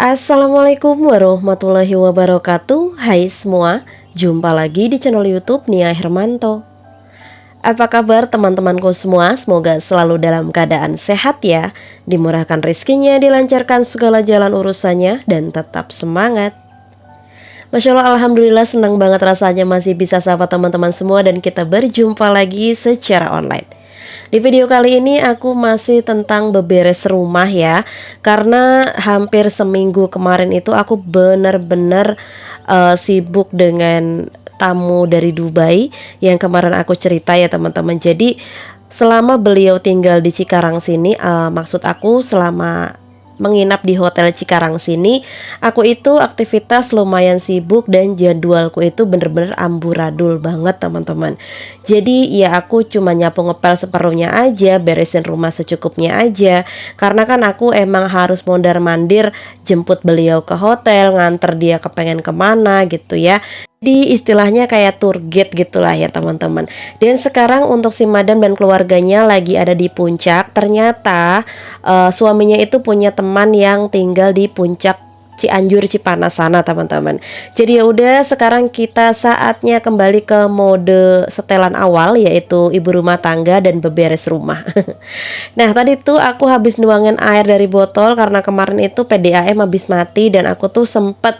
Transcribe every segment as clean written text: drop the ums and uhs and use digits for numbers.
Assalamualaikum warahmatullahi wabarakatuh. Hai semua, jumpa lagi di channel YouTube Nia Hermanto. Apa kabar teman-temanku semua? Semoga selalu dalam keadaan sehat ya, dimurahkan rezekinya, dilancarkan segala jalan urusannya, dan tetap semangat. Masya Allah, Alhamdulillah senang banget rasanya masih bisa sapa teman-teman semua dan kita berjumpa lagi secara online. Di video kali ini aku masih tentang beberes rumah ya, karena hampir seminggu kemarin itu aku benar-benar sibuk dengan tamu dari Dubai yang kemarin aku cerita ya teman-teman. Jadi selama beliau tinggal di Cikarang sini, maksud aku selama menginap di hotel Cikarang sini, aku itu aktivitas lumayan sibuk dan jadwalku itu bener-bener amburadul banget teman-teman. Jadi ya aku cuma nyapu ngepel separuhnya aja, beresin rumah secukupnya aja, karena kan aku emang harus mondar-mandir jemput beliau ke hotel, nganter dia kepengen kemana gitu ya. Di istilahnya kayak tour guide gitulah ya teman-teman. Dan sekarang untuk si madam dan keluarganya lagi ada di puncak. Ternyata suaminya itu punya teman yang tinggal di puncak Cianjur Cipanas sana teman-teman. Jadi ya udah, sekarang kita saatnya kembali ke mode setelan awal, yaitu ibu rumah tangga dan beberes rumah. Nah tadi tuh aku habis nuangin air dari botol karena kemarin itu PDAM habis mati dan aku tuh sempet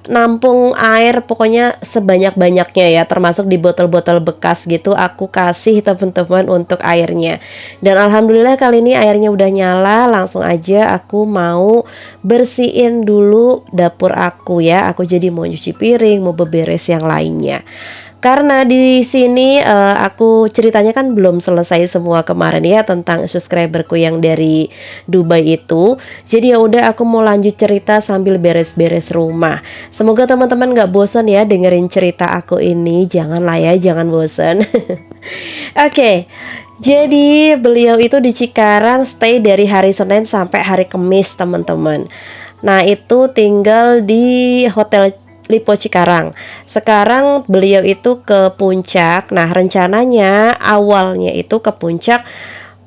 nampung air pokoknya sebanyak-banyaknya ya, termasuk di botol-botol bekas gitu aku kasih teman-teman untuk airnya. Dan alhamdulillah kali ini airnya udah nyala, langsung aja aku mau bersihin dulu dapur aku ya. Aku jadi mau nyuci piring, mau beberes yang lainnya. Karena di sini aku ceritanya kan belum selesai semua kemarin ya tentang subscriberku yang dari Dubai itu. Jadi ya udah aku mau lanjut cerita sambil beres-beres rumah. Semoga teman-teman gak bosan ya dengerin cerita aku ini. Janganlah ya, jangan bosan. Oke. Jadi beliau itu di Cikarang stay dari hari Senin sampai hari Kamis teman-teman. Nah itu tinggal di Hotel Lipo Cikarang. Sekarang beliau itu ke puncak. Nah rencananya awalnya itu ke puncak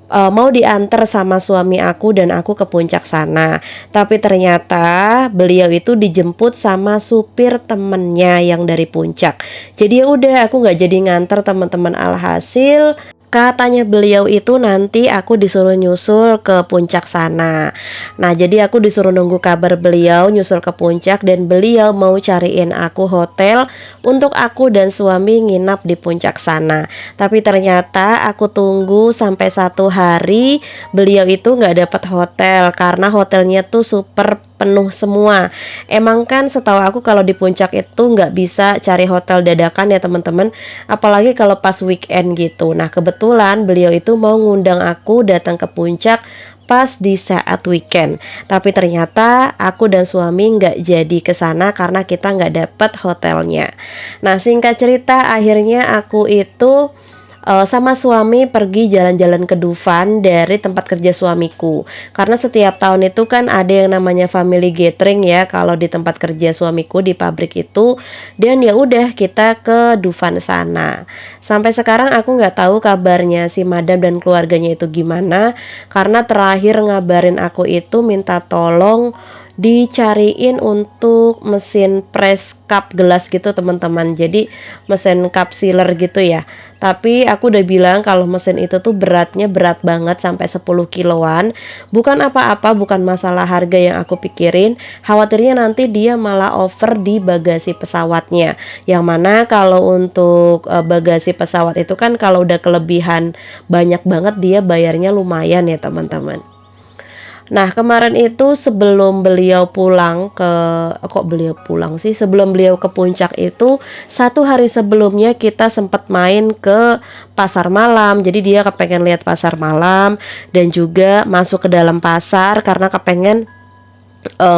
mau diantar sama suami aku dan aku ke puncak sana. Tapi ternyata beliau itu dijemput sama supir temennya yang dari puncak. Jadi ya udah aku nggak jadi nganter teman-teman. Alhasil katanya beliau itu nanti aku disuruh nyusul ke puncak sana. Nah jadi aku disuruh nunggu kabar beliau nyusul ke puncak dan beliau mau cariin aku hotel untuk aku dan suami nginap di puncak sana. Tapi ternyata aku tunggu sampai 1 hari beliau itu nggak dapat hotel karena hotelnya tuh super penuh semua. Emang kan setahu aku kalau di puncak itu nggak bisa cari hotel dadakan ya teman-teman, apalagi kalau pas weekend gitu. Nah kebetulan beliau itu mau ngundang aku datang ke puncak pas di saat weekend. Tapi ternyata aku dan suami nggak jadi ke sana karena kita nggak dapet hotelnya. Nah singkat cerita akhirnya aku itu sama suami pergi jalan-jalan ke Dufan dari tempat kerja suamiku. Karena setiap tahun itu kan ada yang namanya family gathering ya kalau di tempat kerja suamiku di pabrik itu. Dan ya udah kita ke Dufan sana. Sampai sekarang aku nggak tahu kabarnya si madam dan keluarganya itu gimana. Karena terakhir ngabarin aku itu minta tolong dicariin untuk mesin press cup gelas gitu teman-teman. Jadi mesin cup sealer gitu ya. Tapi aku udah bilang kalau mesin itu tuh beratnya berat banget sampai 10 kiloan. Bukan apa-apa, bukan masalah harga yang aku pikirin. Khawatirnya nanti dia malah over di bagasi pesawatnya. Yang mana kalau untuk bagasi pesawat itu kan kalau udah kelebihan banyak banget dia bayarnya lumayan ya teman-teman. Nah kemarin itu sebelum beliau pulang ke sebelum beliau ke puncak itu 1 hari sebelumnya kita sempat main ke pasar malam. Jadi dia kepengen lihat pasar malam dan juga masuk ke dalam pasar karena kepengen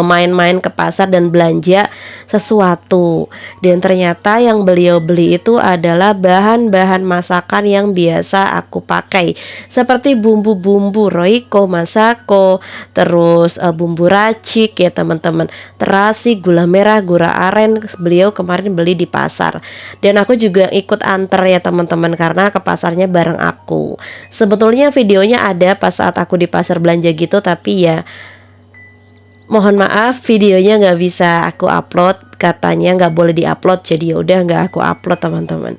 main-main ke pasar dan belanja sesuatu. Dan ternyata yang beliau beli itu adalah bahan-bahan masakan yang biasa aku pakai, seperti bumbu-bumbu Royco, Masako, terus bumbu racik ya teman-teman, terasi, gula merah, gula aren. Beliau kemarin beli di pasar dan aku juga ikut anter ya teman-teman karena ke pasarnya bareng aku. Sebetulnya videonya ada pas saat aku di pasar belanja gitu, tapi ya mohon maaf videonya nggak bisa aku upload, katanya nggak boleh diupload, jadi ya udah nggak aku upload teman-teman.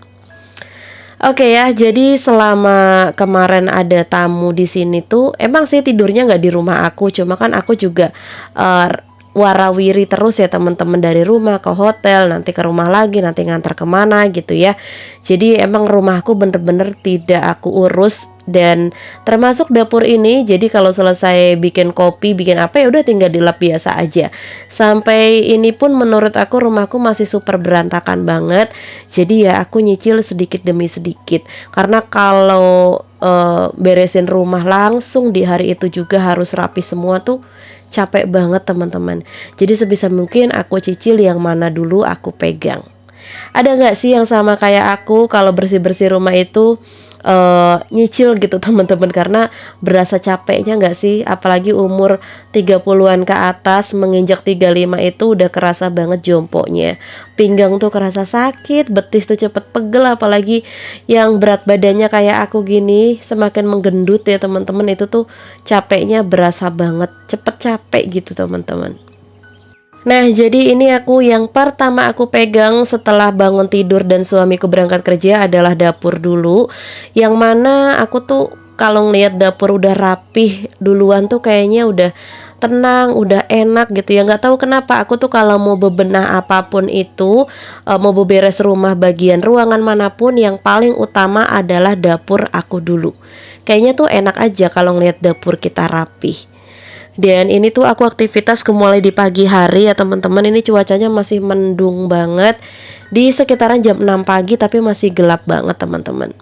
Oke ya, jadi selama kemarin ada tamu di sini tuh, emang sih tidurnya nggak di rumah aku, cuma kan aku juga eh, warawiri terus ya teman-teman, dari rumah ke hotel, nanti ke rumah lagi, nanti ngantar kemana gitu ya. Jadi emang rumahku bener-bener tidak aku urus, dan termasuk dapur ini. Jadi kalau selesai bikin kopi, bikin apa ya udah tinggal dilap biasa aja. Sampai ini pun menurut aku rumahku masih super berantakan banget. Jadi ya aku nyicil sedikit demi sedikit. Karena kalau beresin rumah langsung di hari itu juga harus rapi semua tuh capek banget teman-teman. Jadi sebisa mungkin aku cicil yang mana dulu aku pegang. Ada nggak sih yang sama kayak aku kalau bersih-bersih rumah itu nyicil gitu teman-teman, karena berasa capeknya nggak sih, apalagi umur 30-an ke atas menginjak 35 itu udah kerasa banget jompoknya. Pinggang tuh kerasa sakit, betis tuh cepet pegel, apalagi yang berat badannya kayak aku gini semakin menggendut ya teman-teman, itu tuh capeknya berasa banget, cepet capek gitu teman-teman. Nah, jadi ini yang pertama aku pegang setelah bangun tidur dan suamiku berangkat kerja adalah dapur dulu. Yang mana aku tuh kalau ngeliat dapur udah rapih duluan tuh kayaknya udah tenang, udah enak gitu ya. Nggak tahu kenapa aku tuh kalau mau bebenah apapun itu, mau beberes rumah bagian ruangan manapun, yang paling utama adalah dapur aku dulu. Kayaknya tuh enak aja kalau ngeliat dapur kita rapih. Dan ini tuh aku aktivitas mulai di pagi hari ya teman-teman. Ini cuacanya masih mendung banget, di sekitaran jam 6 pagi tapi masih gelap banget teman-teman.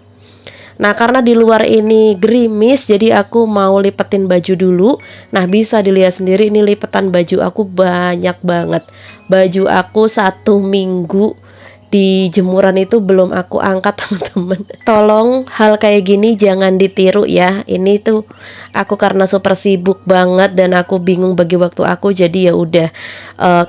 Nah, karena di luar ini gerimis, jadi aku mau lipetin baju dulu. Nah, bisa dilihat sendiri ini lipetan baju aku banyak banget. Baju aku 1 minggu di jemuran itu belum aku angkat teman-teman. Tolong hal kayak gini jangan ditiru ya. Ini tuh aku karena super sibuk banget dan aku bingung bagi waktu aku, jadi ya udah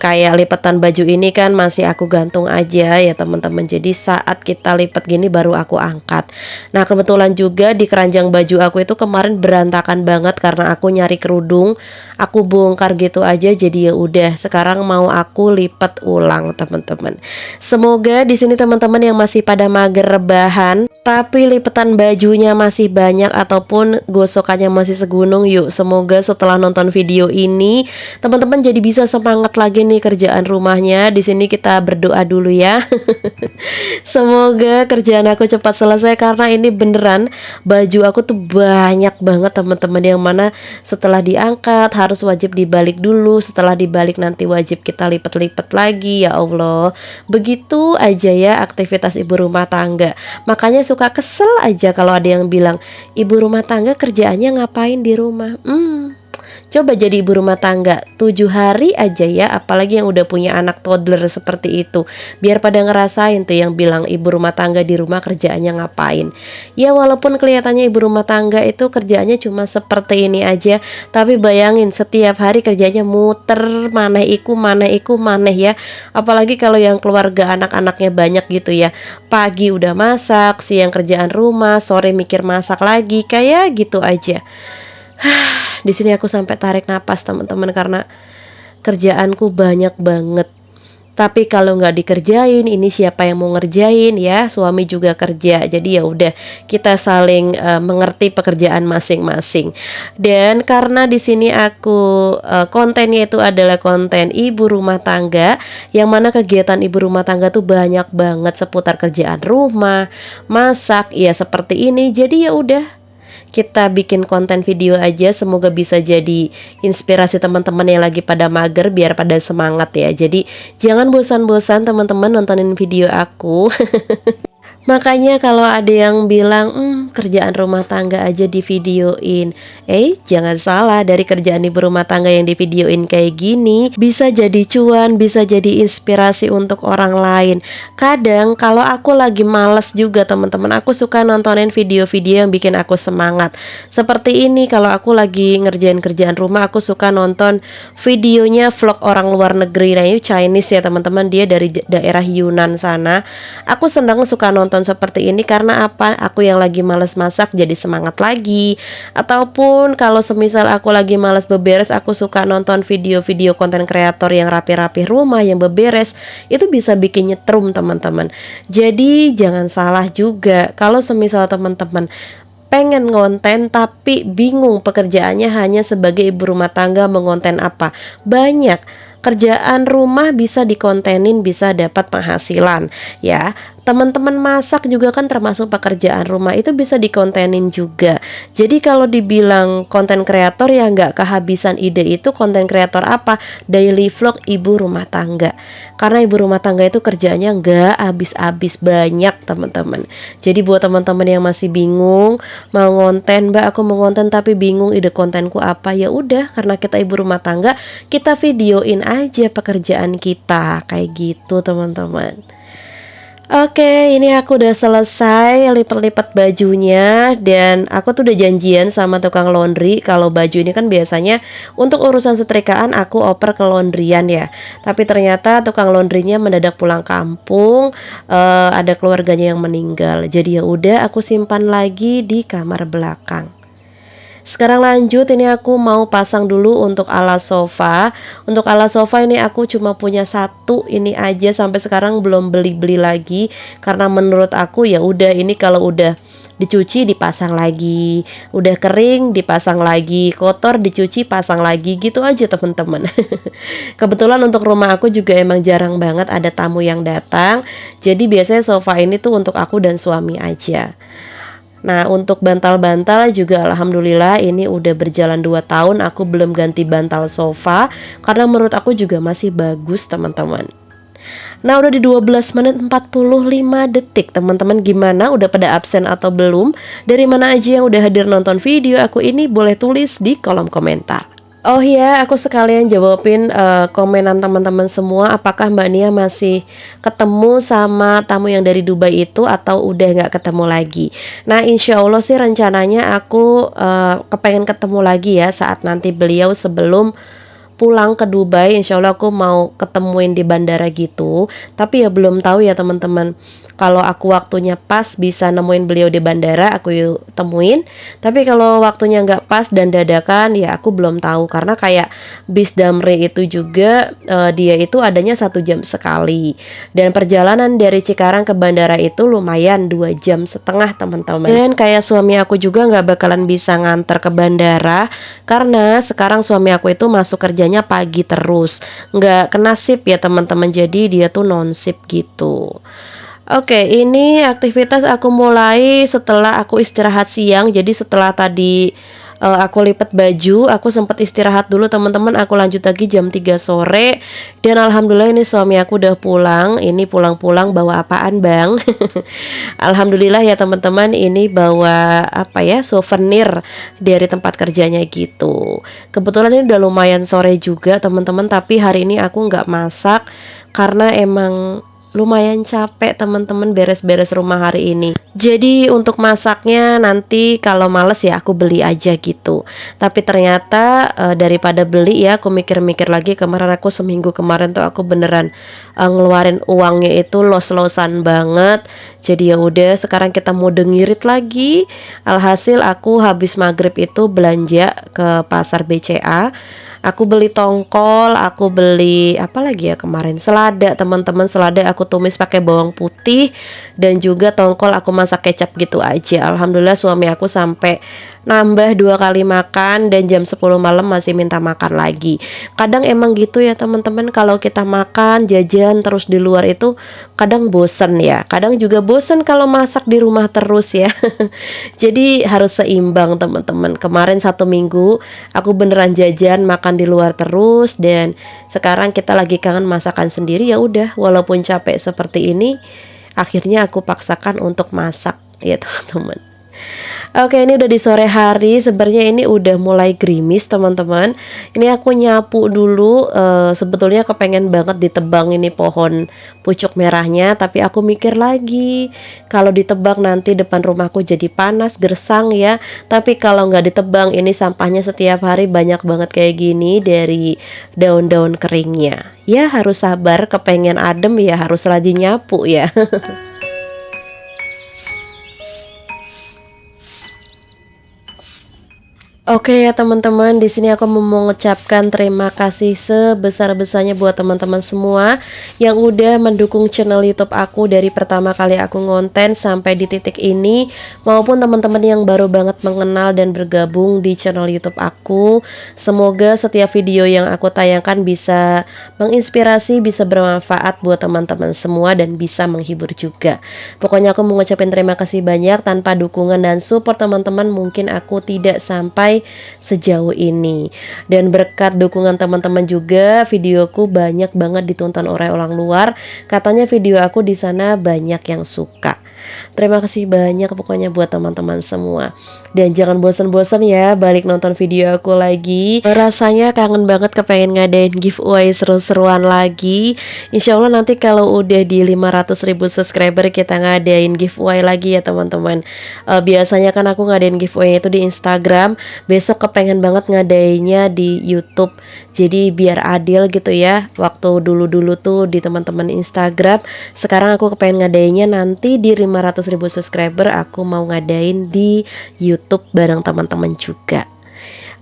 kayak lipetan baju ini kan masih aku gantung aja ya teman-teman. Jadi saat kita lipat gini baru aku angkat. Nah, kebetulan juga di keranjang baju aku itu kemarin berantakan banget karena aku nyari kerudung, aku bongkar gitu aja. Jadi ya udah sekarang mau aku lipat ulang teman-teman. Semoga di sini teman-teman yang masih pada mager rebahan tapi lipetan bajunya masih banyak ataupun gosokannya masih segunung, yuk semoga setelah nonton video ini teman-teman jadi bisa semangat lagi nih kerjaan rumahnya. Di sini kita berdoa dulu ya. Semoga kerjaan aku cepat selesai karena ini beneran baju aku tuh banyak banget teman-teman, yang mana setelah diangkat harus wajib dibalik dulu, setelah dibalik nanti wajib kita lipat-lipat lagi. Ya Allah, begitu aja ya aktivitas ibu rumah tangga. Makanya suka kesel aja kalau ada yang bilang ibu rumah tangga kerjaannya ngapain di rumah. Coba jadi ibu rumah tangga 7 hari aja ya, apalagi yang udah punya anak toddler seperti itu. Biar pada ngerasain tuh yang bilang ibu rumah tangga di rumah kerjaannya ngapain. Ya walaupun kelihatannya ibu rumah tangga itu kerjaannya cuma seperti ini aja, tapi bayangin setiap hari kerjanya muter maneh maneh ya. Apalagi kalau yang keluarga anak-anaknya banyak gitu ya. Pagi udah masak, siang kerjaan rumah, sore mikir masak lagi, kayak gitu aja. Di sini aku sampai tarik napas teman-teman karena kerjaanku banyak banget. Tapi kalau nggak dikerjain, ini siapa yang mau ngerjain ya? Suami juga kerja, jadi ya udah kita saling mengerti pekerjaan masing-masing. Dan karena di sini aku kontennya itu adalah konten ibu rumah tangga, yang mana kegiatan ibu rumah tangga tuh banyak banget seputar kerjaan rumah, masak, ya seperti ini. Jadi ya udah, kita bikin konten video aja, semoga bisa jadi inspirasi teman-teman yang lagi pada mager biar pada semangat ya. Jadi jangan bosan-bosan teman-teman nontonin video aku. Makanya kalau ada yang bilang kerjaan rumah tangga aja di videoin, jangan salah, dari kerjaan ibu rumah tangga yang di videoin kayak gini bisa jadi cuan, bisa jadi inspirasi untuk orang lain. Kadang kalau aku lagi males juga teman-teman, aku suka nontonin video-video yang bikin aku semangat. Seperti ini, kalau aku lagi ngerjain kerjaan rumah, aku suka nonton videonya vlog orang luar negeri. Nah, ini Chinese ya teman-teman, dia dari daerah Yunnan sana. Aku senang suka nonton nonton seperti ini karena apa? Aku yang lagi males masak jadi semangat lagi. Ataupun kalau semisal aku lagi males beberes, aku suka nonton video-video konten kreator yang rapi-rapi rumah, yang beberes. Itu bisa bikin nyetrum teman-teman. Jadi jangan salah juga kalau semisal teman-teman pengen ngonten tapi bingung pekerjaannya hanya sebagai ibu rumah tangga, mengonten apa. Banyak kerjaan rumah bisa dikontenin, bisa dapat penghasilan ya. Teman-teman masak juga kan termasuk pekerjaan rumah, itu bisa dikontenin juga. Jadi kalau dibilang konten kreator ya nggak kehabisan ide. Itu konten kreator apa? Daily vlog ibu rumah tangga. Karena ibu rumah tangga itu kerjaannya nggak habis-habis, banyak teman-teman. Jadi buat teman-teman yang masih bingung mau ngonten, Mbak aku mau ngonten tapi bingung ide kontenku apa, ya udah, karena kita ibu rumah tangga, kita videoin aja pekerjaan kita kayak gitu teman-teman. Oke, ini aku udah selesai lipat-lipat bajunya. Dan aku tuh udah janjian sama tukang laundry. Kalau baju ini kan biasanya untuk urusan setrikaan aku oper ke laundryan ya. Tapi ternyata tukang laundrynya mendadak pulang kampung, ada keluarganya yang meninggal. Jadi ya udah, aku simpan lagi di kamar belakang. Sekarang lanjut, ini aku mau pasang dulu untuk alas sofa. Untuk alas sofa ini aku cuma punya satu ini aja, sampai sekarang belum beli-beli lagi. Karena menurut aku ya udah, ini kalau udah dicuci dipasang lagi, udah kering dipasang lagi, kotor dicuci pasang lagi, gitu aja teman-teman. Kebetulan untuk rumah aku juga emang jarang banget ada tamu yang datang. Jadi biasanya sofa ini tuh untuk aku dan suami aja. Nah, untuk bantal-bantal juga alhamdulillah ini udah berjalan 2 tahun aku belum ganti bantal sofa, karena menurut aku juga masih bagus teman-teman. Nah, udah di 12 menit 45 detik teman-teman. Gimana? Udah pada absen atau belum? Dari mana aja yang udah hadir nonton video aku ini, boleh tulis di kolom komentar. Oh iya, aku sekalian jawabin komenan teman-teman semua. Apakah Mbak Nia masih ketemu sama tamu yang dari Dubai itu atau udah nggak ketemu lagi? Nah, insya Allah sih rencananya aku kepengen ketemu lagi ya saat nanti beliau sebelum pulang ke Dubai. Insya Allah aku mau ketemuin di bandara gitu. Tapi ya belum tahu ya teman-teman. Kalau aku waktunya pas bisa nemuin beliau di bandara, aku temuin. Tapi kalau waktunya nggak pas dan dadakan, ya aku belum tahu. Karena kayak bis Damri itu juga dia itu adanya 1 jam sekali. Dan perjalanan dari Cikarang ke bandara itu lumayan 2,5 jam teman-teman. Dan kayak suami aku juga nggak bakalan bisa nganter ke bandara, karena sekarang suami aku itu masuk kerjanya pagi terus, nggak kena shift ya teman-teman. Jadi dia tuh non shift gitu. Oke, ini aktivitas aku mulai setelah aku istirahat siang. Jadi setelah tadi aku lipat baju, aku sempat istirahat dulu teman-teman. Aku lanjut lagi jam 3 sore. Dan alhamdulillah ini suami aku udah pulang. Ini pulang-pulang bawa apaan bang? Alhamdulillah ya teman-teman, ini bawa apa ya, souvenir dari tempat kerjanya gitu. Kebetulan ini udah lumayan sore juga teman-teman. Tapi hari ini aku nggak masak karena emang lumayan capek teman-teman beres-beres rumah hari ini. Jadi untuk masaknya nanti kalau males ya aku beli aja gitu. Tapi ternyata daripada beli ya, aku mikir-mikir lagi. Kemarin aku seminggu kemarin tuh aku beneran ngeluarin uangnya itu los-losan banget. Jadi ya udah, sekarang kita mau ngirit lagi. Alhasil aku habis maghrib itu belanja ke pasar BCA. Aku beli tongkol, aku beli apa lagi ya kemarin, selada teman-teman. Selada aku tumis pakai bawang putih, dan juga tongkol aku masak kecap gitu aja. Alhamdulillah suami aku sampai nambah 2 kali makan, dan jam 10 malam masih minta makan lagi. Kadang emang gitu ya teman-teman, kalau kita makan jajan terus di luar itu kadang bosen ya. Kadang juga bosen kalau masak di rumah terus ya. Jadi harus seimbang teman-teman. Kemarin 1 minggu aku beneran jajan makan di luar terus, dan sekarang kita lagi kangen masakan sendiri. Ya udah, walaupun capek seperti ini, akhirnya aku paksakan untuk masak ya teman-teman. Oke, ini udah di sore hari. Sebenarnya ini udah mulai gerimis teman-teman. Ini aku nyapu dulu. Sebetulnya kepengen banget ditebang ini pohon pucuk merahnya, tapi aku mikir lagi, kalau ditebang nanti depan rumahku jadi panas, gersang ya. Tapi kalau nggak ditebang, ini sampahnya setiap hari banyak banget kayak gini dari daun-daun keringnya. Ya harus sabar, kepengen adem ya harus rajin nyapu ya. Oke ya teman-teman, di sini aku mau mengucapkan terima kasih sebesar-besarnya buat teman-teman semua yang udah mendukung channel YouTube aku dari pertama kali aku ngonten sampai di titik ini, maupun teman-teman yang baru banget mengenal dan bergabung di channel YouTube aku. Semoga setiap video yang aku tayangkan bisa menginspirasi, bisa bermanfaat buat teman-teman semua dan bisa menghibur juga. Pokoknya aku mengucapkan terima kasih banyak, tanpa dukungan dan support teman-teman mungkin aku tidak sampai sejauh ini. Dan berkat dukungan teman-teman juga, videoku banyak banget ditonton oleh orang luar. Katanya video aku di sana banyak yang suka. Terima kasih banyak pokoknya buat teman-teman semua. Dan jangan bosan-bosan ya balik nonton video aku lagi. Rasanya kangen banget kepengen ngadain giveaway seru-seruan lagi. Insya Allah nanti kalau udah di 500.000 subscriber kita ngadain giveaway lagi ya teman-teman. Biasanya kan aku ngadain giveaway itu di Instagram. Besok kepengen banget ngadainnya di YouTube. Jadi biar adil gitu ya. Waktu dulu-dulu tuh di teman-teman Instagram, sekarang aku kepengen ngadainnya nanti di 500.000 subscriber aku mau ngadain di YouTube bareng teman-teman juga.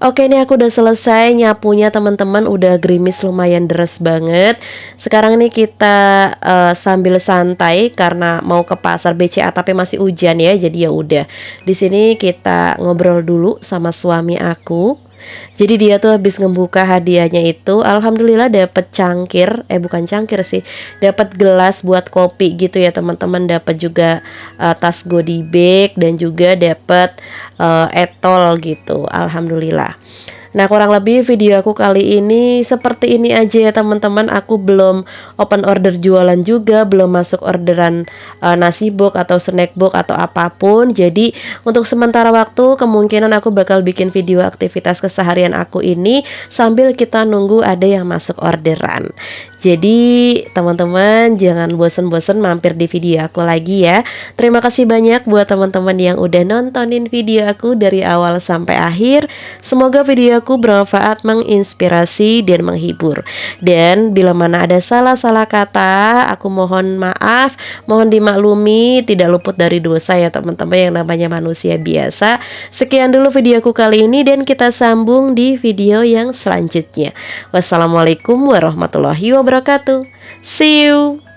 Oke, ini aku udah selesai nyapunya teman-teman, udah gerimis lumayan deras banget. Sekarang ini kita sambil santai karena mau ke pasar BCA tapi masih hujan ya. Jadi ya udah. Di sini kita ngobrol dulu sama suami aku. Jadi dia tuh habis ngebuka hadiahnya itu, alhamdulillah dapet cangkir, bukan cangkir sih, dapat gelas buat kopi gitu ya teman-teman, dapat juga tas goodie bag dan juga dapat etol gitu, alhamdulillah. Nah, kurang lebih video aku kali ini seperti ini aja ya teman-teman. Aku belum open order jualan juga, belum masuk orderan nasi box atau snack box atau apapun. Jadi untuk sementara waktu kemungkinan aku bakal bikin video aktivitas keseharian aku ini sambil kita nunggu ada yang masuk orderan. Jadi teman-teman jangan bosen-bosen mampir di video aku lagi ya. Terima kasih banyak buat teman-teman yang udah nontonin video aku dari awal sampai akhir. Semoga video aku bermanfaat, menginspirasi, dan menghibur. Dan bila mana ada salah-salah kata, aku mohon maaf, mohon dimaklumi, tidak luput dari dosa ya teman-teman, yang namanya manusia biasa. Sekian dulu videoku kali ini dan kita sambung di video yang selanjutnya. Wassalamualaikum warahmatullahi wabarakatuh. See you.